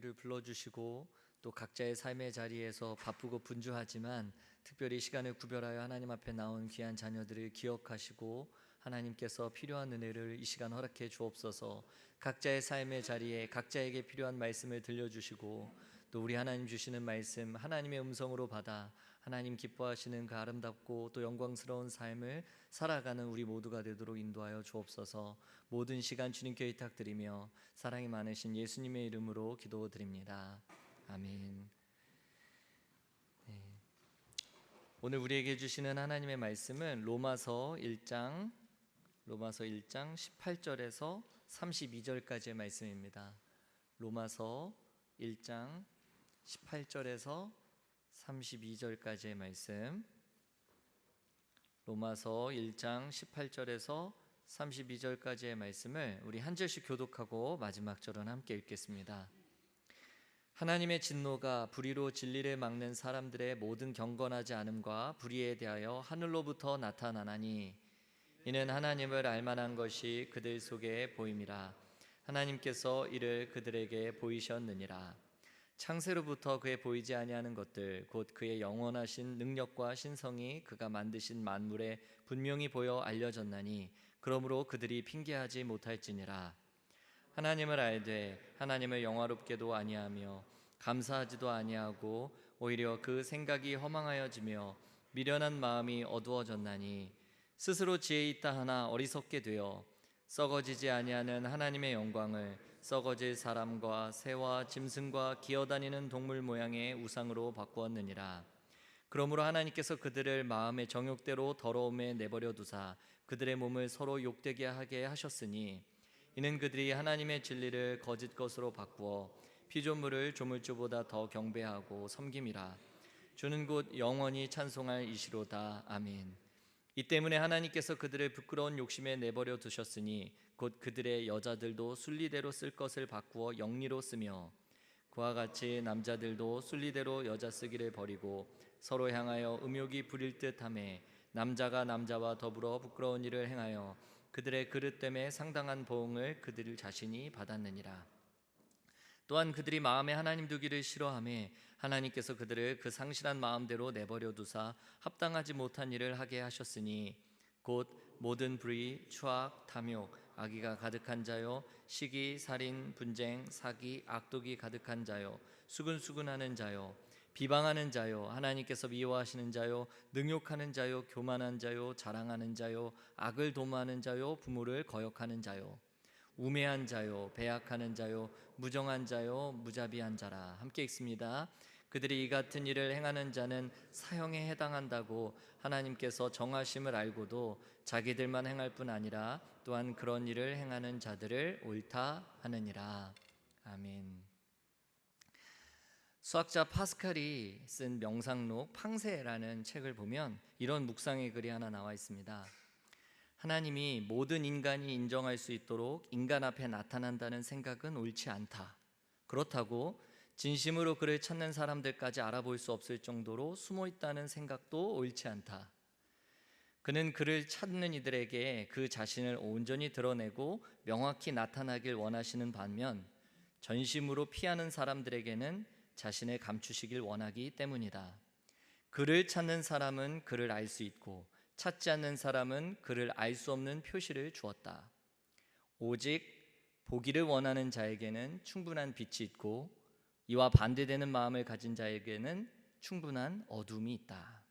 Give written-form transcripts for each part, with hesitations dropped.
를 불러주시고 또 각자의 삶의 자리에서 바쁘고 분주하지만 특별히 시간을 구별하여 하나님 앞에 나온 귀한 자녀들을 기억하시고 하나님께서 필요한 은혜를 이 시간 허락해 주옵소서. 각자의 삶의 자리에 각자에게 필요한 말씀을 들려주시고 또 우리 하나님 주시는 말씀 하나님의 음성으로 받아 하나님 기뻐하시는 그 아름답고 또 영광스러운 삶을 살아가는 우리 모두가 되도록 인도하여 주옵소서. 모든 시간 주님께 의탁드리며 사랑이 많으신 예수님의 이름으로 기도드립니다. 아멘. 네. 오늘 우리에게 주시는 하나님의 말씀은 로마서 1장 18절에서 32절까지의 말씀입니다. 로마서 1장 18절에서 32절까지의 말씀. 로마서 1장 18절에서 32절까지의 말씀을 우리 한 절씩 교독하고 마지막 절은 함께 읽겠습니다. 하나님의 진노가 불의로 진리를 막는 사람들의 모든 경건하지 않음과 불의에 대하여 하늘로부터 나타나나니 이는 하나님을 알만한 것이 그들 속에 보임이라. 하나님께서 이를 그들에게 보이셨느니라. 창세로부터 그의 보이지 아니하는 것들 곧 그의 영원하신 능력과 신성이 그가 만드신 만물에 분명히 보여 알려졌나니 그러므로 그들이 핑계하지 못할지니라. 하나님을 알되 하나님을 영화롭게도 아니하며 감사하지도 아니하고 오히려 그 생각이 허망하여지며 미련한 마음이 어두워졌나니 스스로 지혜 있다 하나 어리석게 되어 썩어지지 아니하는 하나님의 영광을 썩어질 사람과 새와 짐승과 기어다니는 동물 모양의 우상으로 바꾸었느니라. 그러므로 하나님께서 그들을 마음의 정욕대로 더러움에 내버려 두사 그들의 몸을 서로 욕되게 하게 하셨으니 이는 그들이 하나님의 진리를 거짓 것으로 바꾸어 피조물을 조물주보다 더 경배하고 섬김이라. 주는 곧 영원히 찬송할 이시로다. 아멘. 이 때문에 하나님께서 그들을 부끄러운 욕심에 내버려 두셨으니 곧 그들의 여자들도 순리대로 쓸 것을 바꾸어 영리로 쓰며 그와 같이 남자들도 순리대로 여자 쓰기를 버리고 서로 향하여 음욕이 부릴 듯하며 남자가 남자와 더불어 부끄러운 일을 행하여 그들의 그릇됨에 상당한 보응을 그들 자신이 받았느니라. 또한 그들이 마음에 하나님 두기를 싫어하며 하나님께서 그들을 그 상실한 마음대로 내버려 두사 합당하지 못한 일을 하게 하셨으니 곧 모든 불의, 추악, 탐욕, 악의가 가득한 자요 시기, 살인, 분쟁, 사기, 악독이 가득한 자요 수근수근하는 자요 비방하는 자요 하나님께서 미워하시는 자요 능욕하는 자요 교만한 자요 자랑하는 자요 악을 도모하는 자요 부모를 거역하는 자요 우매한 자요 배약하는 자요 무정한 자요 무자비한 자라. 함께 읽습니다. 그들이 이 같은 일을 행하는 자는 사형에 해당한다고 하나님께서 정하심을 알고도 자기들만 행할 뿐 아니라 또한 그런 일을 행하는 자들을 옳다 하느니라. 아멘. 수학자 파스칼이 쓴 명상록 팡세라는 책을 보면 이런 묵상의 글이 하나 나와 있습니다. 하나님이 모든 인간이 인정할 수 있도록 인간 앞에 나타난다는 생각은 옳지 않다. 그렇다고 진심으로 그를 찾는 사람들까지 알아볼 수 없을 정도로 숨어 있다는 생각도 옳지 않다. 그는 그를 찾는 이들에게 그 자신을 온전히 드러내고 명확히 나타나길 원하시는 반면 전심으로 피하는 사람들에게는 자신을 감추시길 원하기 때문이다. 그를 찾는 사람은 그를 알 수 있고 찾지 않는 사람은 그를 알 수 없는 표시를 주었다. 오직 보기를 원하는 자에게는 충분한 빛이 있고 이와 반대되는 마음을 가진 자에게는 충분한 어둠이 있다.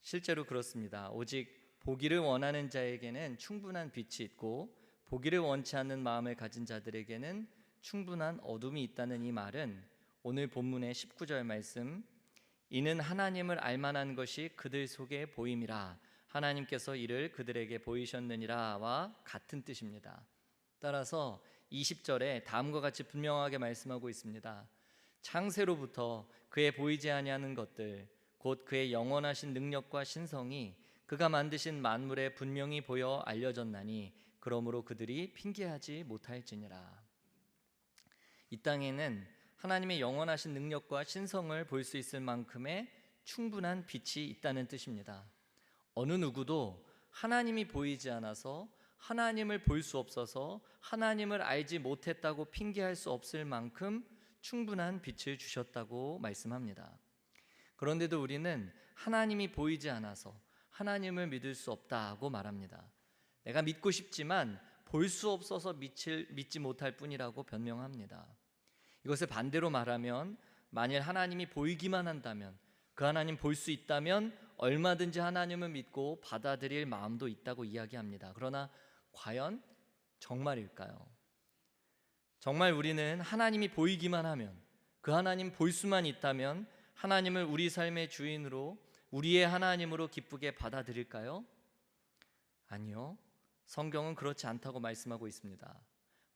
실제로 그렇습니다. 오직 보기를 원하는 자에게는 충분한 빛이 있고 보기를 원치 않는 마음을 가진 자들에게는 충분한 어둠이 있다는 이 말은 오늘 본문의 19절 말씀 이는 하나님을 알만한 것이 그들 속에 보임이라. 하나님께서 이를 그들에게 보이셨느니라와 같은 뜻입니다. 따라서 20절에 다음과 같이 분명하게 말씀하고 있습니다. 창세로부터 그의 보이지 아니하는 것들 곧 그의 영원하신 능력과 신성이 그가 만드신 만물에 분명히 보여 알려졌나니 그러므로 그들이 핑계하지 못할지니라. 이 땅에는 하나님의 영원하신 능력과 신성을 볼 수 있을 만큼의 충분한 빛이 있다는 뜻입니다. 어느 누구도 하나님이 보이지 않아서 하나님을 볼 수 없어서 하나님을 알지 못했다고 핑계할 수 없을 만큼 충분한 빛을 주셨다고 말씀합니다. 그런데도 우리는 하나님이 보이지 않아서 하나님을 믿을 수 없다고 말합니다. 내가 믿고 싶지만 볼 수 없어서 믿지 못할 뿐이라고 변명합니다. 이것을 반대로 말하면, 만일 하나님이 보이기만 한다면, 그 하나님 볼 수 있다면 얼마든지 하나님을 믿고 받아들일 마음도 있다고 이야기합니다. 그러나 과연 정말일까요? 정말 우리는 하나님이 보이기만 하면, 그 하나님 볼 수만 있다면 하나님을 우리 삶의 주인으로, 우리의 하나님으로 기쁘게 받아들일까요? 아니요. 성경은 그렇지 않다고 말씀하고 있습니다.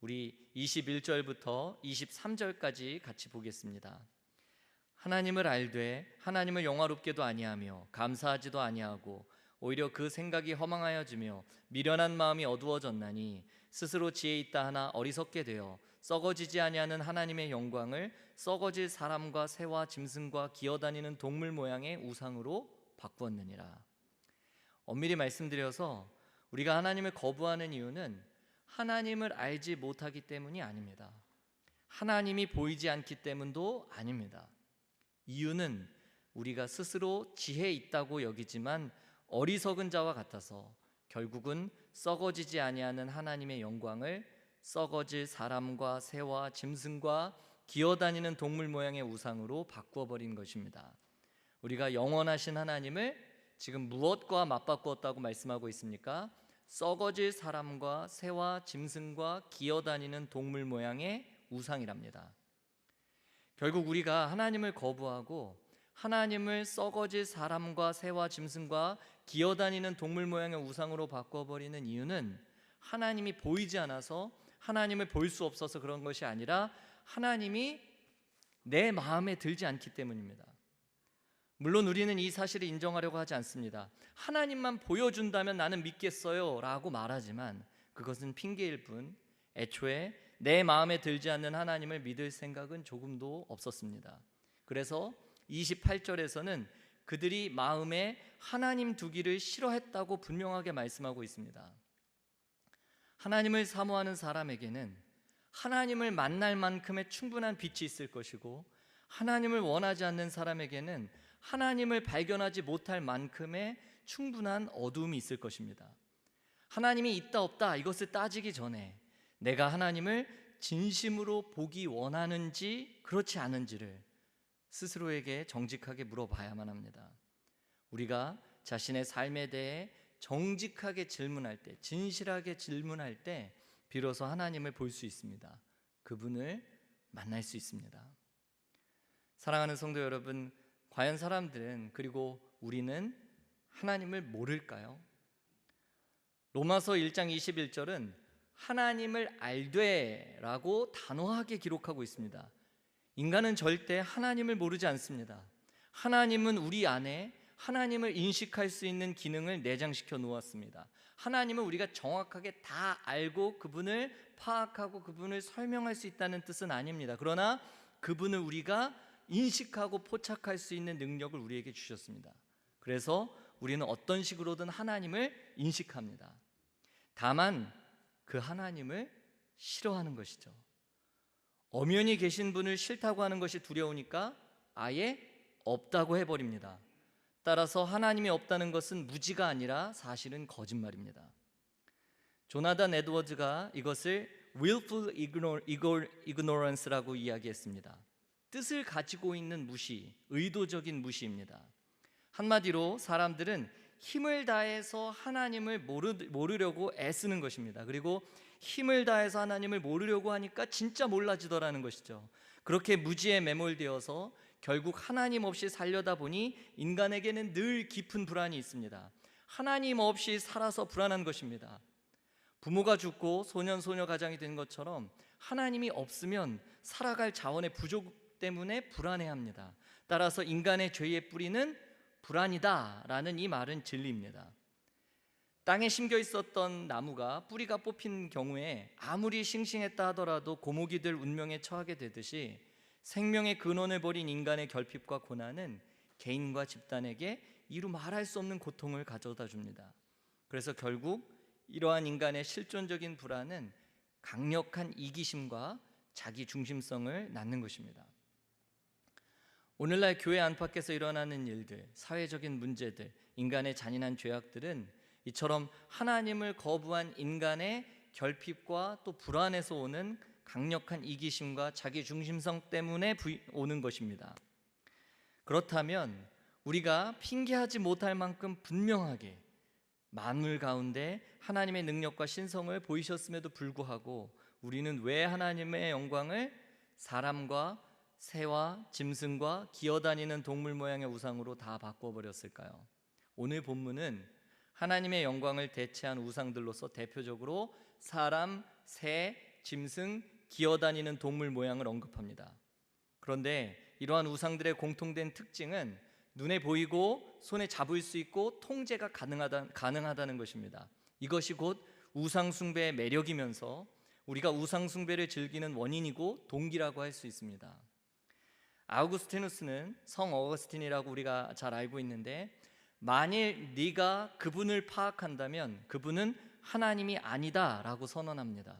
우리 21절부터 23절까지 같이 보겠습니다. 하나님을 알되 하나님을 영화롭게도 아니하며 감사하지도 아니하고 오히려 그 생각이 허망하여지며 미련한 마음이 어두워졌나니 스스로 지혜 있다 하나 어리석게 되어 썩어지지 아니하는 하나님의 영광을 썩어질 사람과 새와 짐승과 기어다니는 동물 모양의 우상으로 바꾸었느니라. 엄밀히 말씀드려서 우리가 하나님을 거부하는 이유는 하나님을 알지 못하기 때문이 아닙니다. 하나님이 보이지 않기 때문도 아닙니다. 이유는 우리가 스스로 지혜 있다고 여기지만 어리석은 자와 같아서 결국은 썩어지지 아니하는 하나님의 영광을 썩어질 사람과 새와 짐승과 기어다니는 동물 모양의 우상으로 바꾸어버린 것입니다. 우리가 영원하신 하나님을 지금 무엇과 맞바꾸었다고 말씀하고 있습니까? 썩어질 사람과 새와 짐승과 기어다니는 동물 모양의 우상이랍니다. 결국 우리가 하나님을 거부하고 하나님을 썩어질 사람과 새와 짐승과 기어다니는 동물 모양의 우상으로 바꿔버리는 이유는 하나님이 보이지 않아서, 하나님을 볼 수 없어서 그런 것이 아니라 하나님이 내 마음에 들지 않기 때문입니다. 물론 우리는 이 사실을 인정하려고 하지 않습니다. 하나님만 보여준다면 나는 믿겠어요 라고 말하지만 그것은 핑계일 뿐, 애초에 내 마음에 들지 않는 하나님을 믿을 생각은 조금도 없었습니다. 그래서 28절에서는 그들이 마음에 하나님 두기를 싫어했다고 분명하게 말씀하고 있습니다. 하나님을 사모하는 사람에게는 하나님을 만날 만큼의 충분한 빛이 있을 것이고, 하나님을 원하지 않는 사람에게는 하나님을 발견하지 못할 만큼의 충분한 어두움이 있을 것입니다. 하나님이 있다 없다 이것을 따지기 전에 내가 하나님을 진심으로 보기 원하는지 그렇지 않은지를 스스로에게 정직하게 물어봐야만 합니다. 우리가 자신의 삶에 대해 정직하게 질문할 때, 진실하게 질문할 때 비로소 하나님을 볼 수 있습니다. 그분을 만날 수 있습니다. 사랑하는 성도 여러분, 과연 사람들은, 그리고 우리는 하나님을 모를까요? 로마서 1장 21절은 하나님을 알되 라고 단호하게 기록하고 있습니다. 인간은 절대 하나님을 모르지 않습니다. 하나님은 우리 안에 하나님을 인식할 수 있는 기능을 내장시켜 놓았습니다. 하나님은 우리가 정확하게 다 알고 그분을 파악하고 그분을 설명할 수 있다는 뜻은 아닙니다. 그러나 그분을 우리가 인식하고 포착할 수 있는 능력을 우리에게 주셨습니다. 그래서 우리는 어떤 식으로든 하나님을 인식합니다. 다만 그 하나님을 싫어하는 것이죠. 엄연히 계신 분을 싫다고 하는 것이 두려우니까 아예 없다고 해버립니다. 따라서 하나님이 없다는 것은 무지가 아니라 사실은 거짓말입니다. 조나단 에드워즈가 이것을 willful ignorance라고 이야기했습니다. 뜻을 가지고 있는 무시, 의도적인 무시입니다. 한마디로 사람들은 힘을 다해서 하나님을 모르려고 애쓰는 것입니다. 그리고 힘을 다해서 하나님을 모르려고 하니까 진짜 몰라지더라는 것이죠. 그렇게 무지에 매몰되어서 결국 하나님 없이 살려다 보니 인간에게는 늘 깊은 불안이 있습니다. 하나님 없이 살아서 불안한 것입니다. 부모가 죽고 소년 소녀 가장이 된 것처럼 하나님이 없으면 살아갈 자원의 부족 때문에 불안해합니다. 따라서 인간의 죄의 뿌리는 불안이다라는 이 말은 진리입니다. 땅에 심겨 있었던 나무가 뿌리가 뽑힌 경우에 아무리 싱싱했다 하더라도 고목이 될 운명에 처하게 되듯이 생명의 근원을 버린 인간의 결핍과 고난은 개인과 집단에게 이루 말할 수 없는 고통을 가져다 줍니다. 그래서 결국 이러한 인간의 실존적인 불안은 강력한 이기심과 자기 중심성을 낳는 것입니다. 오늘날 교회 안팎에서 일어나는 일들, 사회적인 문제들, 인간의 잔인한 죄악들은 이처럼 하나님을 거부한 인간의 결핍과 또 불안에서 오는 강력한 이기심과 자기 중심성 때문에 오는 것입니다. 그렇다면 우리가 핑계하지 못할 만큼 분명하게 만물 가운데 하나님의 능력과 신성을 보이셨음에도 불구하고 우리는 왜 하나님의 영광을 사람과 새와 짐승과 기어다니는 동물 모양의 우상으로 다 바꿔버렸을까요? 오늘 본문은 하나님의 영광을 대체한 우상들로서 대표적으로 사람, 새, 짐승, 기어다니는 동물 모양을 언급합니다. 그런데 이러한 우상들의 공통된 특징은 눈에 보이고 손에 잡을 수 있고 통제가 가능하다는 것입니다. 이것이 곧 우상 숭배의 매력이면서 우리가 우상 숭배를 즐기는 원인이고 동기라고 할 수 있습니다. 아우구스티누스는 성 어거스틴이라고 우리가 잘 알고 있는데, 만일 네가 그분을 파악한다면 그분은 하나님이 아니다 라고 선언합니다.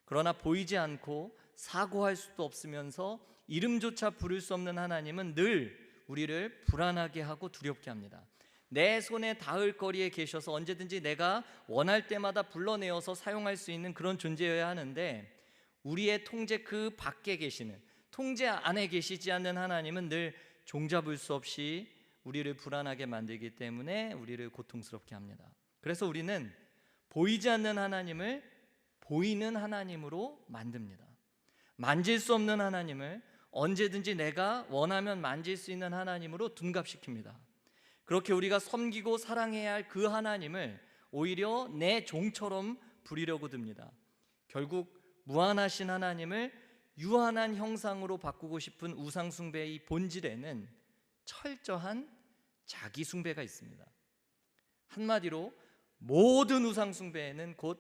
그러나 보이지 않고 사고할 수도 없으면서 이름조차 부를 수 없는 하나님은 늘 우리를 불안하게 하고 두렵게 합니다. 내 손에 닿을 거리에 계셔서 언제든지 내가 원할 때마다 불러내어서 사용할 수 있는 그런 존재여야 하는데, 우리의 통제 그 밖에 계시는, 통제 안에 계시지 않는 하나님은 늘 종잡을 수 없이 우리를 불안하게 만들기 때문에 우리를 고통스럽게 합니다. 그래서 우리는 보이지 않는 하나님을 보이는 하나님으로 만듭니다. 만질 수 없는 하나님을 언제든지 내가 원하면 만질 수 있는 하나님으로 둔갑시킵니다. 그렇게 우리가 섬기고 사랑해야 할 그 하나님을 오히려 내 종처럼 부리려고 듭니다. 결국 무한하신 하나님을 유한한 형상으로 바꾸고 싶은 우상 숭배의 이 본질에는 철저한 자기 숭배가 있습니다. 한마디로 모든 우상 숭배에는 곧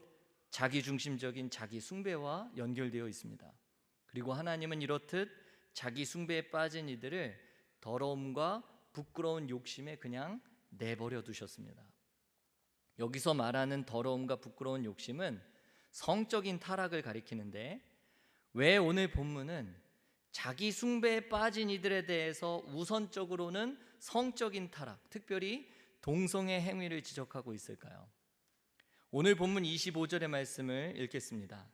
자기 중심적인 자기 숭배와 연결되어 있습니다. 그리고 하나님은 이렇듯 자기 숭배에 빠진 이들을 더러움과 부끄러운 욕심에 그냥 내버려 두셨습니다. 여기서 말하는 더러움과 부끄러운 욕심은 성적인 타락을 가리키는데, 왜 오늘 본문은 자기 숭배에 빠진 이들에 대해서 우선적으로는 성적인 타락, 특별히 동성애 행위를 지적하고 있을까요? 오늘 본문 25절의 말씀을 읽겠습니다.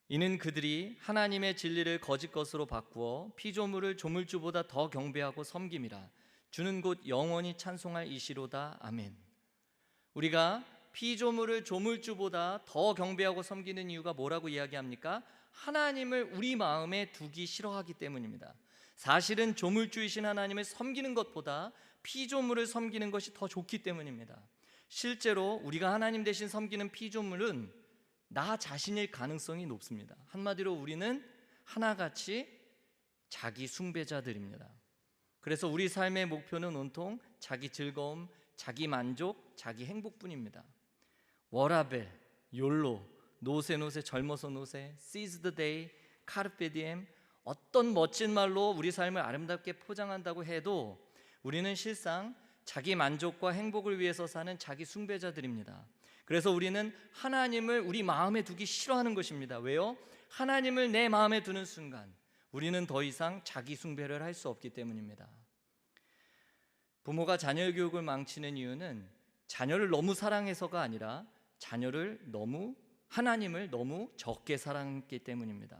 이는 그들이 하나님의 진리를 거짓 것으로 바꾸어 피조물을 조물주보다 더 경배하고 섬김이라. 주는 곧 영원히 찬송할 이시로다. 아멘. 우리가 피조물을 조물주보다 더 경배하고 섬기는 이유가 뭐라고 이야기합니까? 하나님을 우리 마음에 두기 싫어하기 때문입니다. 사실은 조물주이신 하나님을 섬기는 것보다 피조물을 섬기는 것이 더 좋기 때문입니다. 실제로 우리가 하나님 대신 섬기는 피조물은 나 자신일 가능성이 높습니다. 한마디로 우리는 하나같이 자기 숭배자들입니다. 그래서 우리 삶의 목표는 온통 자기 즐거움, 자기 만족, 자기 행복뿐입니다. 워라벨, 욜로, 노세 젊어서 노세, seize the day, carpe diem, 어떤 멋진 말로 우리 삶을 아름답게 포장한다고 해도 우리는 실상 자기 만족과 행복을 위해서 사는 자기 숭배자들입니다. 그래서 우리는 하나님을 우리 마음에 두기 싫어하는 것입니다. 왜요? 하나님을 내 마음에 두는 순간 우리는 더 이상 자기 숭배를 할 수 없기 때문입니다. 부모가 자녀 교육을 망치는 이유는 자녀를 너무 사랑해서가 아니라 하나님을 너무 적게 사랑했기 때문입니다.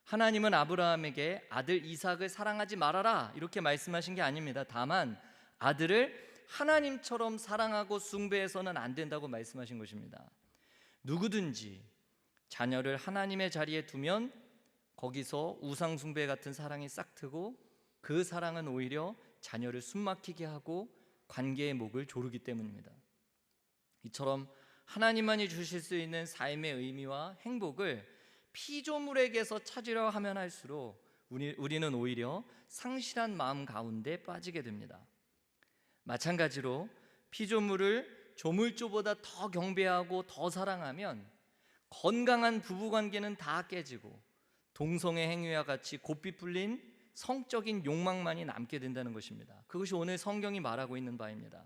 하나님은 아브라함에게 아들 이삭을 사랑하지 말아라 이렇게 말씀하신 게 아닙니다. 다만 아들을 하나님처럼 사랑하고 숭배해서는 안 된다고 말씀하신 것입니다. 누구든지 자녀를 하나님의 자리에 두면 거기서 우상 숭배 같은 사랑이 싹트고, 그 사랑은 오히려 자녀를 숨막히게 하고 관계의 목을 조르기 때문입니다. 이처럼 하나님만이 주실 수 있는 삶의 의미와 행복을 피조물에게서 찾으려 하면 할수록 우리는 오히려 상실한 마음 가운데 빠지게 됩니다. 마찬가지로 피조물을 조물주보다 더 경배하고 더 사랑하면 건강한 부부관계는 다 깨지고 동성애 행위와 같이 고삐 풀린 성적인 욕망만이 남게 된다는 것입니다. 그것이 오늘 성경이 말하고 있는 바입니다.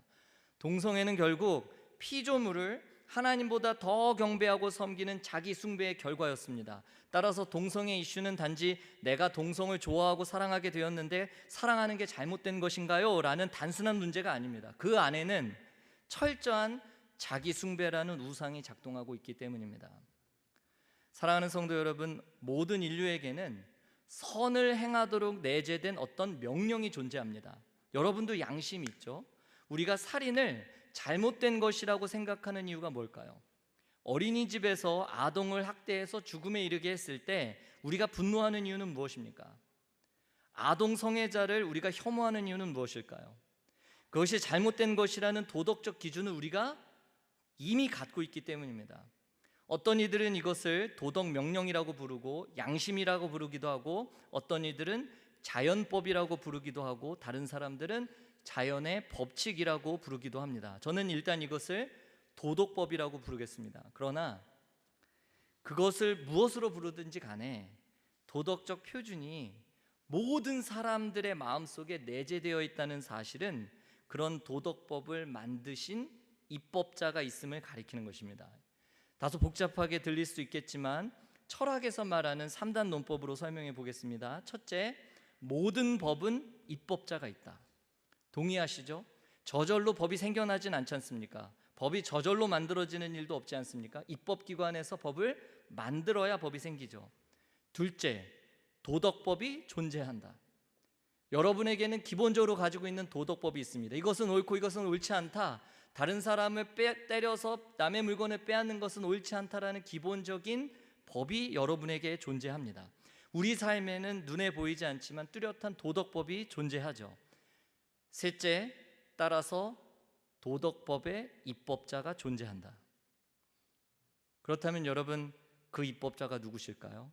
동성애는 결국 피조물을 하나님보다 더 경배하고 섬기는 자기 숭배의 결과였습니다. 따라서 동성애 이슈는 단지 내가 동성을 좋아하고 사랑하게 되었는데 사랑하는 게 잘못된 것인가요? 라는 단순한 문제가 아닙니다. 그 안에는 철저한 자기 숭배라는 우상이 작동하고 있기 때문입니다. 사랑하는 성도 여러분, 모든 인류에게는 선을 행하도록 내재된 어떤 명령이 존재합니다. 여러분도 양심이 있죠? 우리가 살인을 잘못된 것이라고 생각하는 이유가 뭘까요? 어린이집에서 아동을 학대해서 죽음에 이르게 했을 때 우리가 분노하는 이유는 무엇입니까? 아동 성애자를 우리가 혐오하는 이유는 무엇일까요? 그것이 잘못된 것이라는 도덕적 기준을 우리가 이미 갖고 있기 때문입니다. 어떤 이들은 이것을 도덕 명령이라고 부르고 양심이라고 부르기도 하고, 어떤 이들은 자연법이라고 부르기도 하고, 다른 사람들은 자연의 법칙이라고 부르기도 합니다. 저는 일단 이것을 도덕법이라고 부르겠습니다. 그러나 그것을 무엇으로 부르든지 간에 도덕적 표준이 모든 사람들의 마음속에 내재되어 있다는 사실은 그런 도덕법을 만드신 입법자가 있음을 가리키는 것입니다. 다소 복잡하게 들릴 수 있겠지만 철학에서 말하는 3단 논법으로 설명해 보겠습니다. 첫째, 모든 법은 입법자가 있다. 동의하시죠? 저절로 법이 생겨나진 않지 않습니까? 법이 저절로 만들어지는 일도 없지 않습니까? 입법기관에서 법을 만들어야 법이 생기죠. 둘째, 도덕법이 존재한다. 여러분에게는 기본적으로 가지고 있는 도덕법이 있습니다. 이것은 옳고 이것은 옳지 않다, 다른 사람을 때려서 남의 물건을 빼앗는 것은 옳지 않다라는 기본적인 법이 여러분에게 존재합니다. 우리 삶에는 눈에 보이지 않지만 뚜렷한 도덕법이 존재하죠. 셋째, 따라서 도덕법의 입법자가 존재한다. 그렇다면 여러분, 그 입법자가 누구실까요?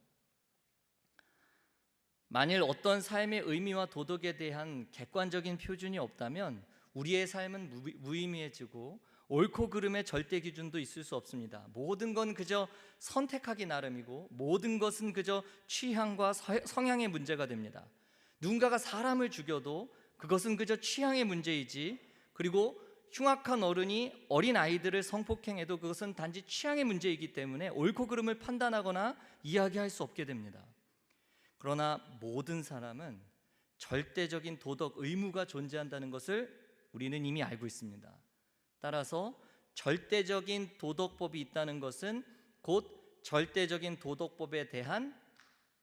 만일 어떤 삶의 의미와 도덕에 대한 객관적인 표준이 없다면 우리의 삶은 무의미해지고 옳고 그름의 절대 기준도 있을 수 없습니다. 모든 건 그저 선택하기 나름이고 모든 것은 그저 취향과 성향의 문제가 됩니다. 누군가가 사람을 죽여도 그것은 그저 취향의 문제이지, 그리고 흉악한 어른이 어린 아이들을 성폭행해도 그것은 단지 취향의 문제이기 때문에 옳고 그름을 판단하거나 이야기할 수 없게 됩니다. 그러나 모든 사람은 절대적인 도덕 의무가 존재한다는 것을 우리는 이미 알고 있습니다. 따라서 절대적인 도덕법이 있다는 것은 곧 절대적인 도덕법에 대한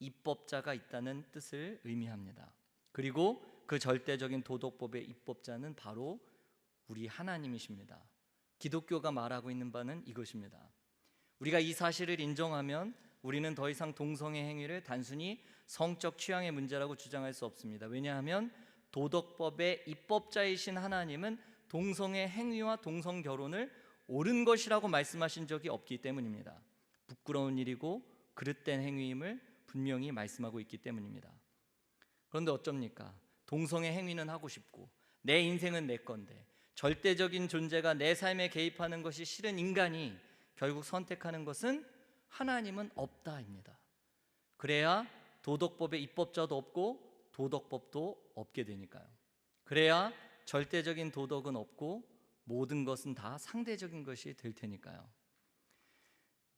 입법자가 있다는 뜻을 의미합니다. 그리고 그 절대적인 도덕법의 입법자는 바로 우리 하나님이십니다. 기독교가 말하고 있는 바는 이것입니다. 우리가 이 사실을 인정하면 우리는 더 이상 동성애 행위를 단순히 성적 취향의 문제라고 주장할 수 없습니다. 왜냐하면 도덕법의 입법자이신 하나님은 동성애 행위와 동성 결혼을 옳은 것이라고 말씀하신 적이 없기 때문입니다. 부끄러운 일이고 그릇된 행위임을 분명히 말씀하고 있기 때문입니다. 그런데 어쩝니까? 동성애 행위는 하고 싶고 내 인생은 내 건데 절대적인 존재가 내 삶에 개입하는 것이 싫은 인간이 결국 선택하는 것은 하나님은 없다입니다. 그래야 도덕법의 입법자도 없고 도덕법도 없게 되니까요. 그래야 절대적인 도덕은 없고 모든 것은 다 상대적인 것이 될 테니까요.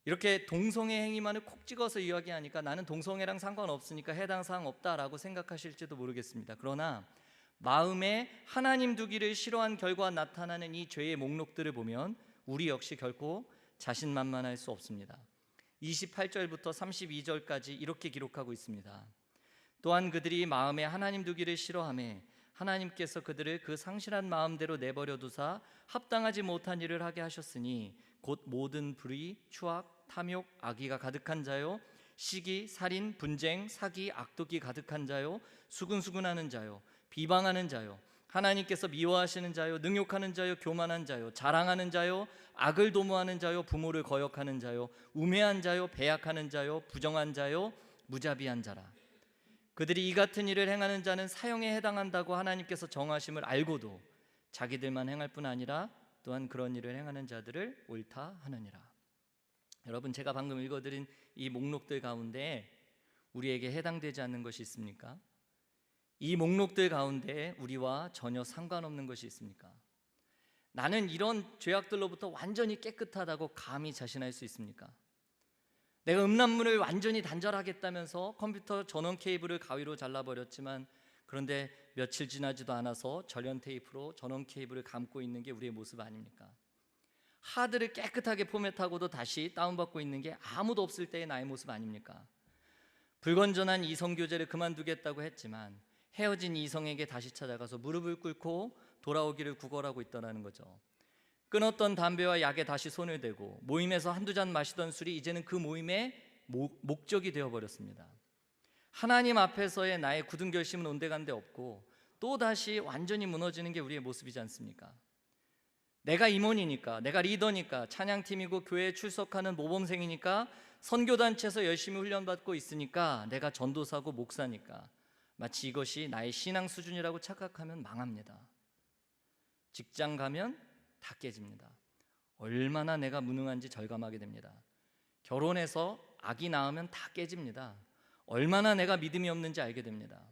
이렇게 동성애 행위만을 콕 찍어서 이야기하니까 나는 동성애랑 상관없으니까 해당 사항 없다라고 생각하실지도 모르겠습니다. 그러나 마음에 하나님 두기를 싫어한 결과 나타나는 이 죄의 목록들을 보면 우리 역시 결코 자신만만할 수 없습니다. 28절부터 32절까지 이렇게 기록하고 있습니다. 또한 그들이 마음에 하나님 두기를 싫어하매 하나님께서 그들을 그 상실한 마음대로 내버려 두사 합당하지 못한 일을 하게 하셨으니 곧 모든 불의, 추악, 탐욕, 악의가 가득한 자요, 시기, 살인, 분쟁, 사기, 악독이 가득한 자요, 수근수근하는 자요, 비방하는 자요, 하나님께서 미워하시는 자요, 능욕하는 자요, 교만한 자요, 자랑하는 자요, 악을 도모하는 자요, 부모를 거역하는 자요, 우매한 자요, 배약하는 자요, 부정한 자요, 무자비한 자라. 그들이 이 같은 일을 행하는 자는 사형에 해당한다고 하나님께서 정하심을 알고도 자기들만 행할 뿐 아니라 또한 그런 일을 행하는 자들을 옳다 하느니라. 여러분, 제가 방금 읽어드린 이 목록들 가운데 우리에게 해당되지 않는 것이 있습니까? 이 목록들 가운데 우리와 전혀 상관없는 것이 있습니까? 나는 이런 죄악들로부터 완전히 깨끗하다고 감히 자신할 수 있습니까? 내가 음란물을 완전히 단절하겠다면서 컴퓨터 전원 케이블을 가위로 잘라버렸지만, 그런데 며칠 지나지도 않아서 절연 테이프로 전원 케이블을 감고 있는 게 우리의 모습 아닙니까? 하드를 깨끗하게 포맷하고도 다시 다운받고 있는 게 아무도 없을 때의 나의 모습 아닙니까? 불건전한 이성교제를 그만두겠다고 했지만 헤어진 이성에게 다시 찾아가서 무릎을 꿇고 돌아오기를 구걸하고 있더라는 거죠. 끊었던 담배와 약에 다시 손을 대고 모임에서 한두 잔 마시던 술이 이제는 그 모임의 목적이 되어버렸습니다. 하나님 앞에서의 나의 굳은 결심은 온데간데 없고 또다시 완전히 무너지는 게 우리의 모습이지 않습니까? 내가 임원이니까, 내가 리더니까, 찬양팀이고 교회에 출석하는 모범생이니까, 선교단체에서 열심히 훈련받고 있으니까, 내가 전도사고 목사니까, 마치 이것이 나의 신앙 수준이라고 착각하면 망합니다. 직장 가면 다 깨집니다. 얼마나 내가 무능한지 절감하게 됩니다. 결혼해서 아기 낳으면 다 깨집니다. 얼마나 내가 믿음이 없는지 알게 됩니다.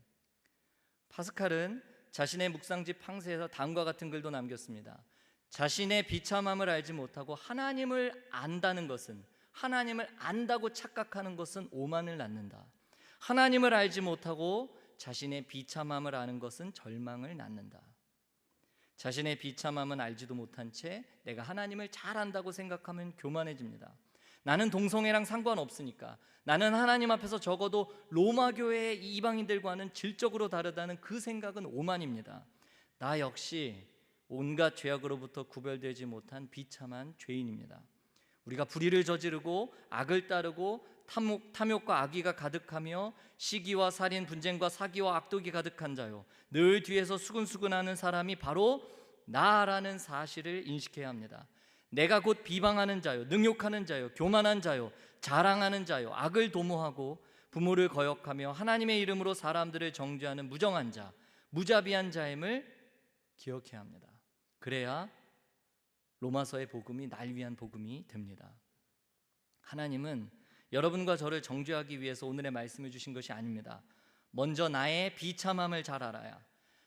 파스칼은 자신의 묵상집 팡세에서 다음과 같은 글도 남겼습니다. 자신의 비참함을 알지 못하고 하나님을 안다는 것은, 하나님을 안다고 착각하는 것은 오만을 낳는다. 하나님을 알지 못하고 자신의 비참함을 아는 것은 절망을 낳는다. 자신의 비참함은 알지도 못한 채 내가 하나님을 잘 안다고 생각하면 교만해집니다. 나는 동성애랑 상관없으니까, 나는 하나님 앞에서 적어도 로마 교회의 이방인들과는 질적으로 다르다는 그 생각은 오만입니다. 나 역시 온갖 죄악으로부터 구별되지 못한 비참한 죄인입니다. 우리가 불의를 저지르고 악을 따르고 탐욕과 악의가 가득하며 시기와 살인, 분쟁과 사기와 악독이 가득한 자요, 늘 뒤에서 수근수근하는 사람이 바로 나라는 사실을 인식해야 합니다. 내가 곧 비방하는 자요, 능욕하는 자요, 교만한 자요, 자랑하는 자요, 악을 도모하고 부모를 거역하며 하나님의 이름으로 사람들을 정죄하는 무정한 자, 무자비한 자임을 기억해야 합니다. 그래야 로마서의 복음이 날 위한 복음이 됩니다. 하나님은 여러분과 저를 정죄하기 위해서 오늘의 말씀을 주신 것이 아닙니다. 먼저 나의 비참함을 잘 알아야,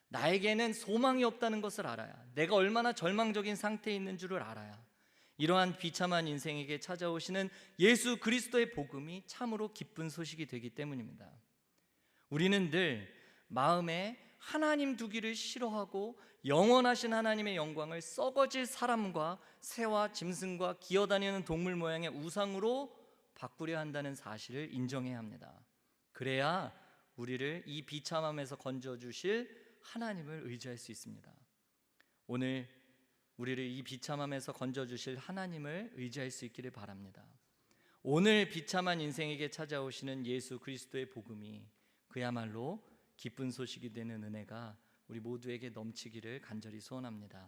나에게는 소망이 없다는 것을 알아야, 내가 얼마나 절망적인 상태에 있는 줄을 알아야, 이러한 비참한 인생에게 찾아오시는 예수 그리스도의 복음이 참으로 기쁜 소식이 되기 때문입니다. 우리는 늘 마음에 하나님 두기를 싫어하고 영원하신 하나님의 영광을 썩어질 사람과 새와 짐승과 기어다니는 동물 모양의 우상으로 바꾸려 한다는 사실을 인정해야 합니다. 그래야 우리를 이 비참함에서 건져주실 하나님을 의지할 수 있습니다. 오늘 우리를 이 비참함에서 건져주실 하나님을 의지할 수 있기를 바랍니다. 오늘 비참한 인생에게 찾아오시는 예수 그리스도의 복음이 그야말로 기쁜 소식이 되는 은혜가 우리 모두에게 넘치기를 간절히 소원합니다.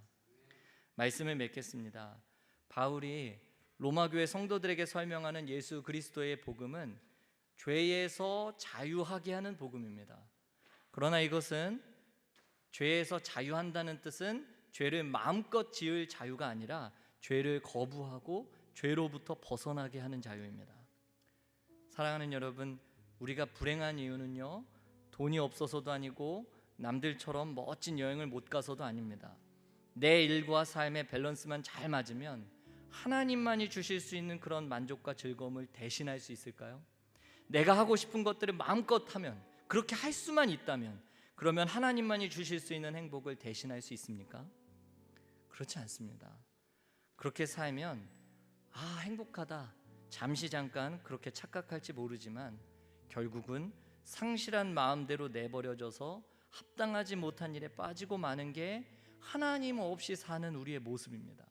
말씀을 맺겠습니다. 바울이 로마교회 성도들에게 설명하는 예수 그리스도의 복음은 죄에서 자유하게 하는 복음입니다. 그러나 이것은 죄에서 자유한다는 뜻은 죄를 마음껏 지을 자유가 아니라 죄를 거부하고 죄로부터 벗어나게 하는 자유입니다. 사랑하는 여러분, 우리가 불행한 이유는요, 돈이 없어서도 아니고 남들처럼 멋진 여행을 못 가서도 아닙니다. 내 일과 삶의 밸런스만 잘 맞으면 하나님만이 주실 수 있는 그런 만족과 즐거움을 대신할 수 있을까요? 내가 하고 싶은 것들을 마음껏 하면, 그렇게 할 수만 있다면, 그러면 하나님만이 주실 수 있는 행복을 대신할 수 있습니까? 그렇지 않습니다. 그렇게 살면 행복하다, 잠시 잠깐 그렇게 착각할지 모르지만 결국은 상실한 마음대로 내버려져서 합당하지 못한 일에 빠지고 마는 게 하나님 없이 사는 우리의 모습입니다.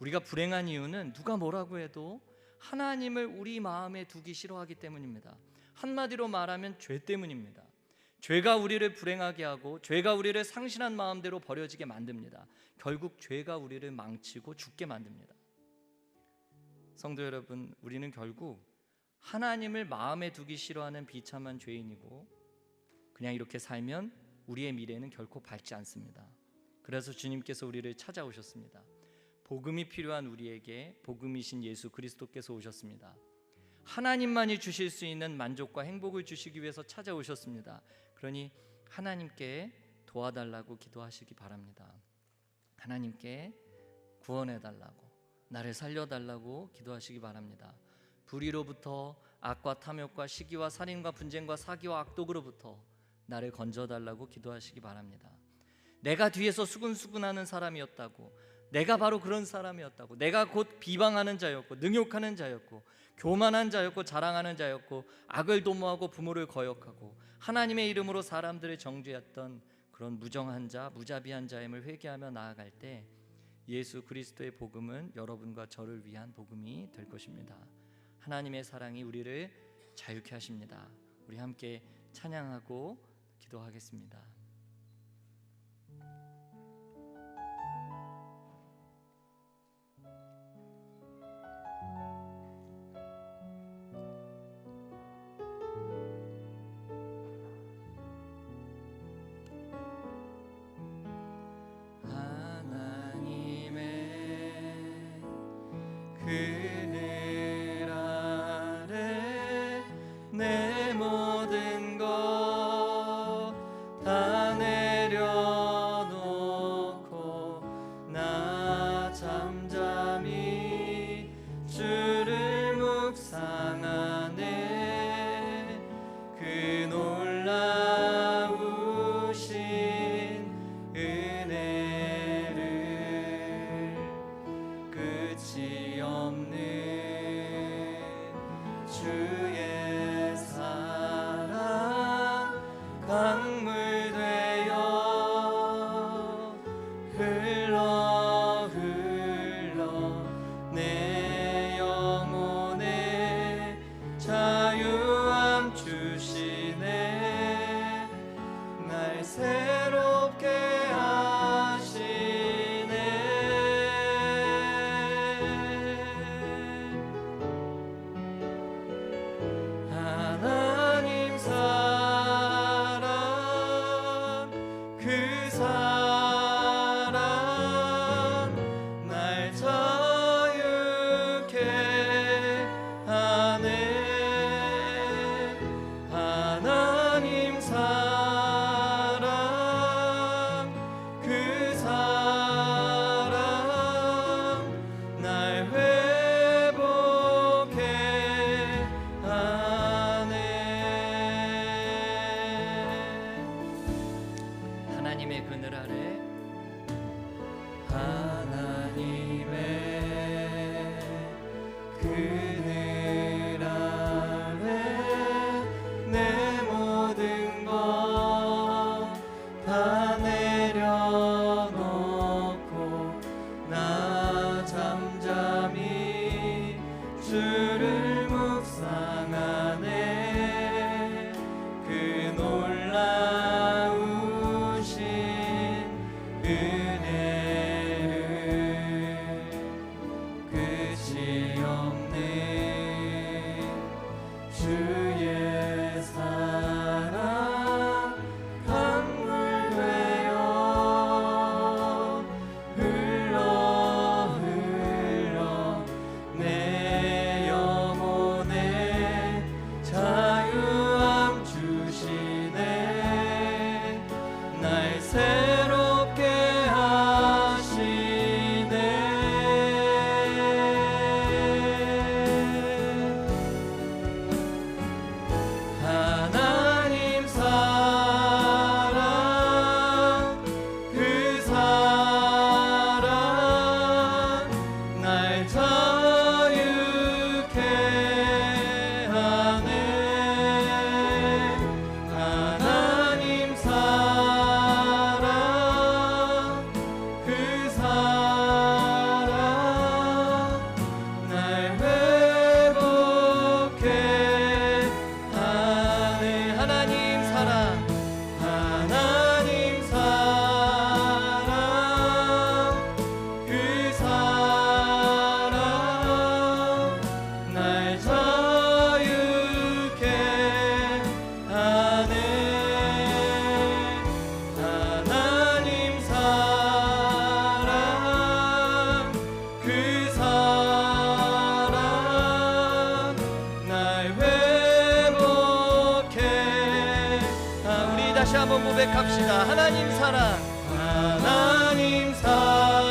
우리가 불행한 이유는 누가 뭐라고 해도 하나님을 우리 마음에 두기 싫어하기 때문입니다. 한마디로 말하면 죄 때문입니다. 죄가 우리를 불행하게 하고 죄가 우리를 상실한 마음대로 버려지게 만듭니다. 결국 죄가 우리를 망치고 죽게 만듭니다. 성도 여러분, 우리는 결국 하나님을 마음에 두기 싫어하는 비참한 죄인이고, 그냥 이렇게 살면 우리의 미래는 결코 밝지 않습니다. 그래서 주님께서 우리를 찾아오셨습니다. 복음이 필요한 우리에게 복음이신 예수 그리스도께서 오셨습니다. 하나님만이 주실 수 있는 만족과 행복을 주시기 위해서 찾아오셨습니다. 그러니 하나님께 도와달라고 기도하시기 바랍니다. 하나님께 구원해 달라고, 나를 살려 달라고 기도하시기 바랍니다. 불의로부터, 악과 탐욕과 시기와 살인과 분쟁과 사기와 악독으로부터 나를 건져 달라고 기도하시기 바랍니다. 내가 뒤에서 수근수근하는 사람이었다고, 내가 바로 그런 사람이었다고, 내가 곧 비방하는 자였고 능욕하는 자였고 교만한 자였고 자랑하는 자였고 악을 도모하고 부모를 거역하고 하나님의 이름으로 사람들을 정죄했던 그런 무정한 자, 무자비한 자임을 회개하며 나아갈 때 예수 그리스도의 복음은 여러분과 저를 위한 복음이 될 것입니다. 하나님의 사랑이 우리를 자유케 하십니다. 우리 함께 찬양하고 기도하겠습니다. 그늘 아래 내 모든 것 다 내려놓고 나 잠잠히 주를 묵상하네. 그 놀라우신 은혜를 끝이 없는 주의 사랑 강물 되어 흘러 내 영혼에 자유함 주시네. 날 새롭게 하시네. 하나님 사랑, 그 사랑 날 자유케 하네. 하나님 사랑, 그 사랑 날 회복해 하네. 하나님의 그늘 아래, 하나님의 그늘 아래 내 모든 것 다 내려놓고 나 잠잠히 주를 묵상하네. 그 놀라우신 은혜를 끝이 없는 주의 사랑 강물 되어 흘러 내 영혼에 자유함 주시네. 날 새롭게 하시네. 하나님 사랑, 그 사랑 날 자유케 하네. 하나님 사랑, 그 사랑 날 회복해 하네. 하나님 사랑, 하나님 사랑, 그 사랑 날 자유케 하네. 하나님 사랑, 그 사랑 날 회복해. 우리 다시 한번 고백합시다. 하나님 사랑, 하나님 사랑,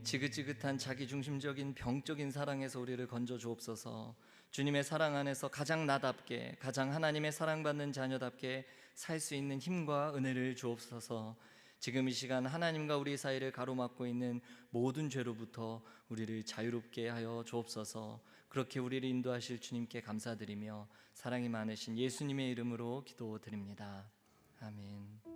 지긋지긋한 자기중심적인 병적인 사랑에서 우리를 건져 주옵소서. 주님의 사랑 안에서 가장 나답게, 가장 하나님의 사랑받는 자녀답게 살 수 있는 힘과 은혜를 주옵소서. 지금 이 시간 하나님과 우리 사이를 가로막고 있는 모든 죄로부터 우리를 자유롭게 하여 주옵소서. 그렇게 우리를 인도하실 주님께 감사드리며 사랑이 많으신 예수님의 이름으로 기도드립니다. 아멘.